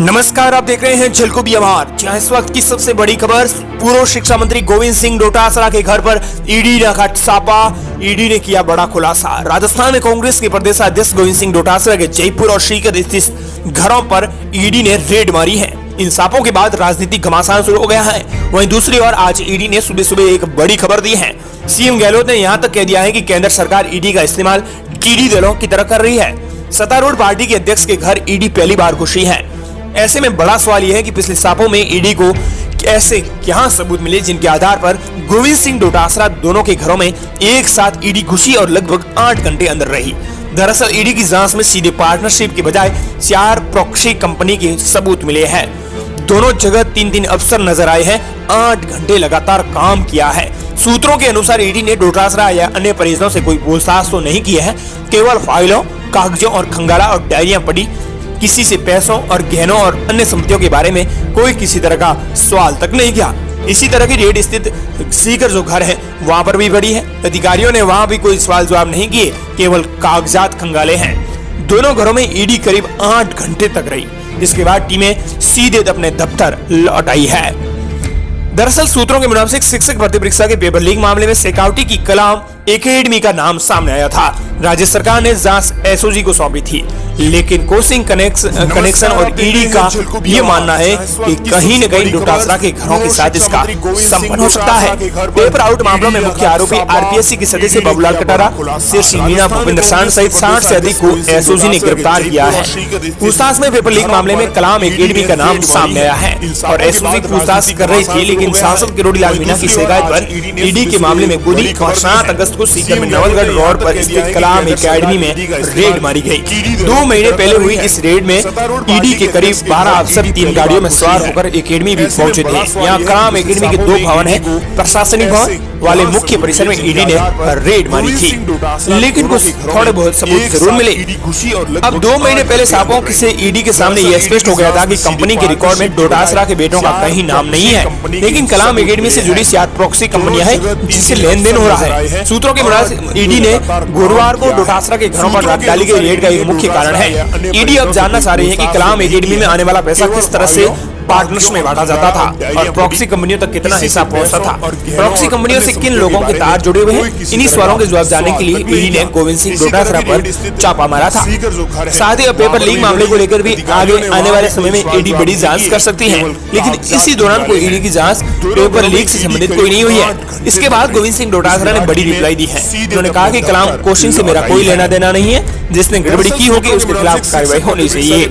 नमस्कार, आप देख रहे हैं झलको बिहार। जहां इस वक्त की सबसे बड़ी खबर, पूर्व शिक्षा मंत्री गोविंद सिंह डोटासरा के घर पर ईडी ने रखा छापा। ईडी ने किया बड़ा खुलासा। राजस्थान में कांग्रेस के प्रदेशाध्यक्ष गोविंद सिंह डोटासरा के जयपुर और सीकर स्थित घरों पर ईडी ने रेड मारी है। इन छापों के बाद राजनीतिक घमासान शुरू हो गया है। वहीं दूसरी ओर आज ईडी ने सुबह सुबह एक बड़ी खबर दी है। सीएम गहलोत ने यहाँ तक कह दिया है कि केंद्र सरकार ईडी का इस्तेमाल कीड़ी दलों की तरह कर रही है। सत्तारूढ़ पार्टी के अध्यक्ष के घर ईडी पहली बार घुसी है। ऐसे में बड़ा सवाल यह है कि पिछले छापों में ईडी को ऐसे क्या सबूत मिले जिनके आधार पर गोविंद सिंह डोटासरा दोनों के घरों में एक साथ ईडी घुसी और लगभग 8 घंटे अंदर रही। दरअसल ईडी की जांच में सीधे पार्टनरशिप के बजाय 4 प्रॉक्सी कंपनी के सबूत मिले हैं। दोनों जगह 3-3 अफसर नजर आए हैं। 8 घंटे लगातार काम किया है। सूत्रों के अनुसार ईडी ने डोटासरा या अन्य परिजनों से कोई पूछताछ तो नहीं किया है। केवल फाइलों, कागजों और खंगाला और डायरियां पड़ी। किसी से पैसों और गहनों और अन्य संपत्तियों के बारे में कोई किसी तरह का सवाल तक नहीं किया। इसी तरह की रेड स्थित सीकर जो घर है वहां पर भी बड़ी है। अधिकारियों ने वहां भी कोई सवाल जवाब नहीं किए, केवल कागजात खंगाले हैं। दोनों घरों में ईडी करीब 8 घंटे तक रही। इसके बाद टीमें सीधे अपने दफ्तर लौट आई है। दरअसल सूत्रों के मुताबिक शिक्षक भर्ती परीक्षा के पेपर लीक मामले में शेखावटी की कलाम एकेडमी का नाम सामने आया था। राज्य सरकार ने जांच एसओजी को सौंपी थी, लेकिन कोचिंग कनेक्शन और ईडी का ये मानना है कि कहीं न कहीं डोटासरा के घरों के साथ इसका संबंध हो सकता है। पेपर आउट मामलों में मुख्य आरोपी आरपीएससी के सदस्य बाबूलाल कटारा, शीर्षी मीना, भूपेंद्र सांड सहित 60 से अधिक को एसओजी ने गिरफ्तार किया है। पूछताछ में पेपर लीक मामले में कलाम एकेडमी का नाम सामने आया है और एसओजी पूछताछ कर रही थी, लेकिन सांसद किरोड़ीलाल मीणा की शिकायत पर ईडी के मामले में कूदी और 7 अगस्त को सीकर में नवलगढ़ रोड पर स्थित कलाम एकेडमी में रेड मारी गई। 2 महीने पहले हुई इस रेड में ईडी के करीब 12 अफसर 3 गाड़ियों में सवार होकर एकेडमी भी पहुंचे थे। यहाँ कलाम एकेडमी के 2 भवन है। प्रशासनिक भवन वाले मुख्य परिसर में ईडी ने रेड मारी थी, लेकिन कुछ थोड़े बहुत सबूत जरूर मिले। अब 2 महीने पहले छापों से ईडी के सामने यह स्पष्ट हो गया था कि कंपनी के रिकॉर्ड में डोटासरा के बेटों का कहीं नाम नहीं है, लेकिन कलाम एकेडमी से जुड़ी 7 प्रॉक्सी कंपनियां हैं जिससे लेन देन हो रहा है। सूत्रों के मुताबिक ईडी ने गुरुवार को डोटासरा के घरों पर डाली गई रेड का एक मुख्य कारण है। ईडी अब जानना चाह रही है कि कलाम एकेडमी में आने वाला पैसा किस तरह से पार्टनर्स में बांटा जाता था और प्रॉक्सी कंपनियों तक कितना हिस्सा पहुंचता था। प्रॉक्सी कंपनियों से किन लोगों के तार जुड़े हुए हैं, इन्हीं सवालों के जवाब जानने के लिए ईडी ने गोविंद सिंह डोटासरा पर छापा मारा था। साथ ही अब पेपर लीक मामले को लेकर भी आगे आने वाले समय में ईडी बड़ी जांच कर सकती है, लेकिन इसी दौरान कोई ईडी की जांच पेपर लीक से संबंधित कोई नहीं हुई है। इसके बाद गोविंद सिंह डोटासरा ने बड़ी रिप्लाई दी है। उन्होंने कहा कि कलाम कोचिंग से मेरा कोई लेना देना नहीं है। जिसने गड़बड़ी की होगी उसके खिलाफ कार्रवाई होनी चाहिए।